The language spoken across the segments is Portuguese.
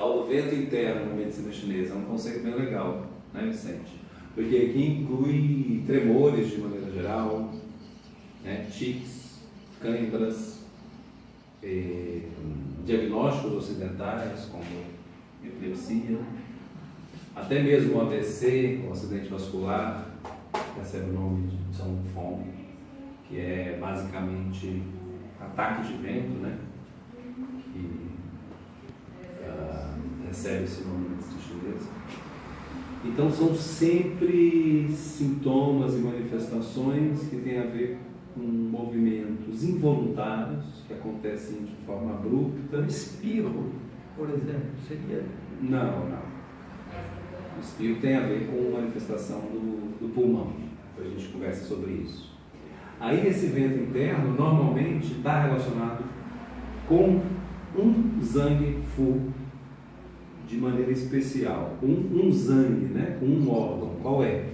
tal do vento interno na medicina chinesa é um conceito bem legal, né, Vicente? Porque aqui inclui tremores de maneira geral, né, tics, câimbras, diagnósticos ocidentais como epilepsia, até mesmo o AVC, o acidente vascular, recebe o nome de São Fong, que é basicamente ataque de vento, né? Que recebe esse nome na medicina chinesa. Então são sempre sintomas e manifestações que têm a ver com movimentos involuntários que acontecem de forma abrupta. Espirro, por exemplo, seria? Não. O espirro tem a ver com manifestação do pulmão. Depois a gente conversa sobre isso. Aí esse vento interno normalmente está relacionado com um Zhang Fu de maneira especial, um Zhang, né? Com um órgão. Qual é?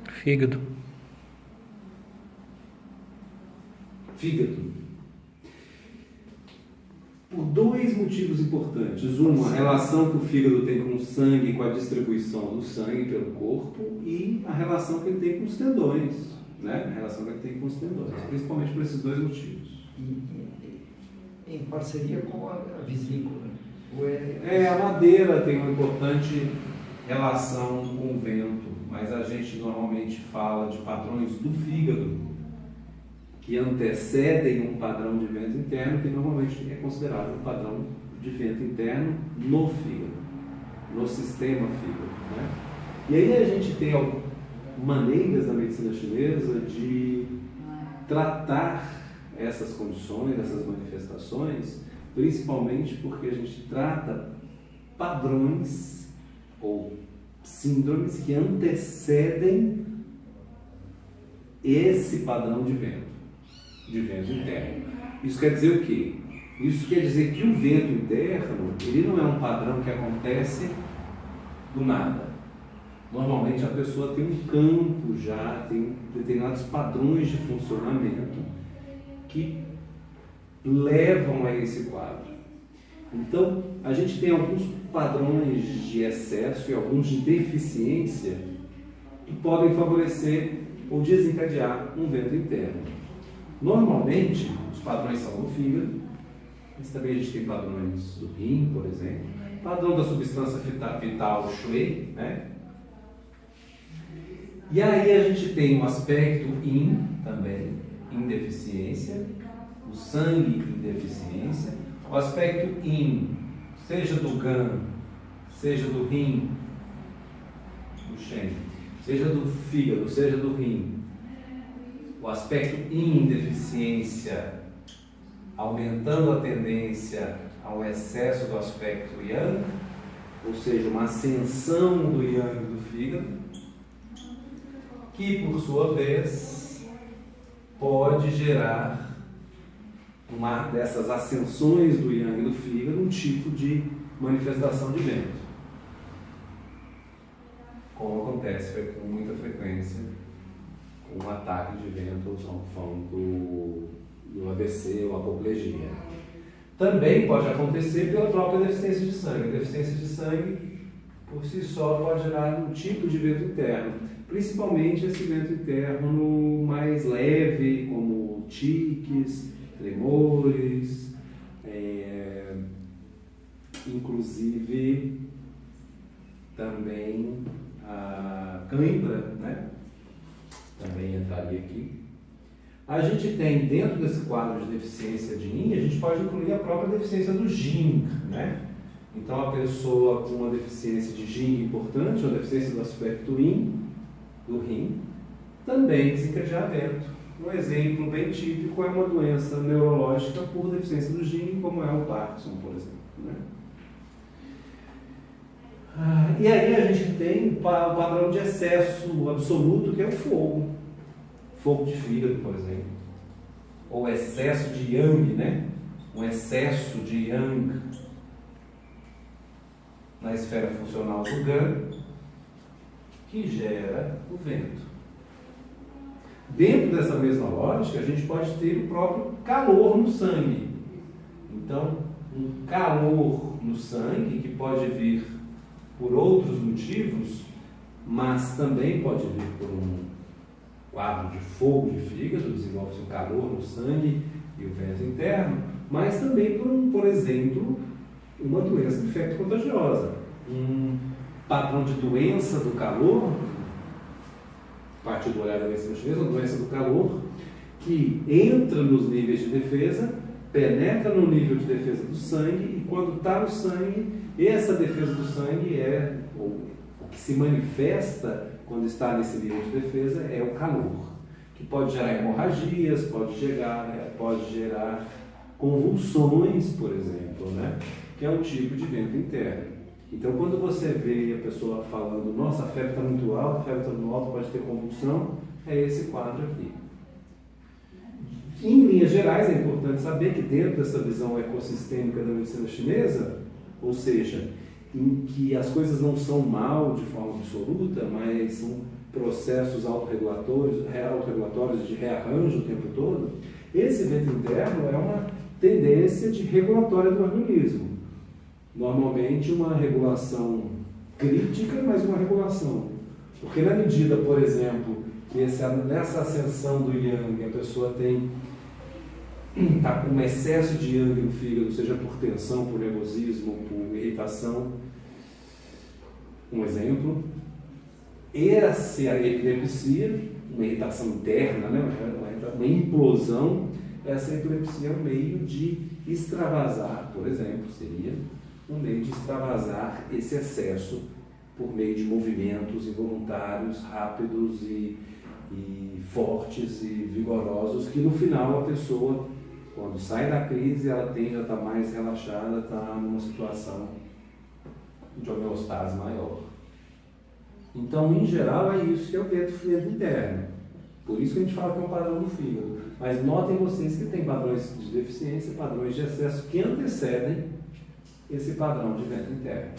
Fígado. Fígado. Por dois motivos importantes. Uma, a relação que o fígado tem com o sangue, com a distribuição do sangue pelo corpo, e a relação que ele tem com os tendões, né? A relação que ele tem com os tendões, principalmente por esses dois motivos. Em parceria com a vesícula. A madeira tem uma importante relação com o vento, mas a gente normalmente fala de padrões do fígado que antecedem um padrão de vento interno que normalmente é considerado um padrão de vento interno no fígado, no sistema fígado, né? E aí a gente tem maneiras na medicina chinesa de tratar essas condições, essas manifestações, principalmente porque a gente trata padrões ou síndromes que antecedem esse padrão de vento interno. Isso quer dizer o quê? Isso quer dizer que o vento interno, ele não é um padrão que acontece do nada. Normalmente a pessoa tem um campo já, tem determinados padrões de funcionamento que levam a esse quadro. Então, a gente tem alguns padrões de excesso e alguns de deficiência que podem favorecer ou desencadear um vento interno. Normalmente, os padrões são do fígado, mas também a gente tem padrões do rim, por exemplo, padrão da substância vital Shui, né? E aí a gente tem um aspecto Yin também, em deficiência, o sangue em deficiência, o aspecto Yin, seja do Gan, seja do rim, do Shen, seja do fígado, seja do rim, o aspecto Yin em deficiência, aumentando a tendência ao excesso do aspecto Yang, ou seja, uma ascensão do Yang do fígado, que por sua vez pode gerar uma dessas ascensões do Yang do fígado, um tipo de manifestação de vento, como acontece com muita frequência com um ataque de vento do AVC ou apoplegia. Também pode acontecer pela própria deficiência de sangue. A deficiência de sangue, por si só, pode gerar um tipo de vento interno, principalmente esse vento interno mais leve, como tiques, tremores, inclusive também a cãibra, né? Também entraria aqui. A gente tem, dentro desse quadro de deficiência de Yin, a gente pode incluir a própria deficiência do Jing, né? Então, a pessoa com uma deficiência de Jing importante, uma deficiência do aspecto Yin, do rim, também desencadear vento. Um exemplo bem típico é uma doença neurológica por deficiência do Jing, como é o Parkinson, por exemplo, né? E aí a gente tem o padrão de excesso absoluto, que é o fogo. Fogo de fígado, por exemplo. Ou excesso de Yang, né? Um excesso de Yang na esfera funcional do Gan, que gera o vento. Dentro dessa mesma lógica, a gente pode ter o próprio calor no sangue. Então, um calor no sangue, que pode vir por outros motivos, mas também pode vir por um quadro de fogo de fígado, desenvolve-se um calor no sangue e o vento interno, mas também por exemplo, uma doença infecto-contagiosa. Um padrão de doença do calor, a partir do olhar da medicina chinesa, uma doença do calor, que entra nos níveis de defesa, penetra no nível de defesa do sangue, e quando está no sangue, essa defesa do sangue o que se manifesta quando está nesse nível de defesa é o calor, que pode gerar hemorragias, pode gerar convulsões, por exemplo, né? Que é um tipo de vento interno. Então, quando você vê a pessoa falando, nossa, a febre está muito alta, a febre está muito alta, pode ter convulsão, é esse quadro aqui. Em linhas gerais, é importante saber que dentro dessa visão ecossistêmica da medicina chinesa, ou seja, em que as coisas não são mal de forma absoluta, mas são processos autorregulatórios de rearranjo o tempo todo, esse vento interno é uma tendência de regulatória do organismo. Normalmente uma regulação crítica, mas uma regulação. Porque na medida, por exemplo, que nessa ascensão do yang, a pessoa está com um excesso de yang no fígado, seja por tensão, por nervosismo, por irritação. Um exemplo, essa epilepsia, uma irritação interna, né? uma implosão, essa epilepsia é um meio de extravasar, por exemplo, seria um meio de extravasar esse excesso por meio de movimentos involuntários, rápidos e fortes e vigorosos, que no final a pessoa, quando sai da crise, ela tende a estar mais relaxada, está numa situação de homeostase maior. Então, em geral, é isso que é o vento interno. Por isso que a gente fala que é um padrão do fígado. Mas notem vocês que tem padrões de deficiência, padrões de excesso que antecedem esse padrão de vento interno.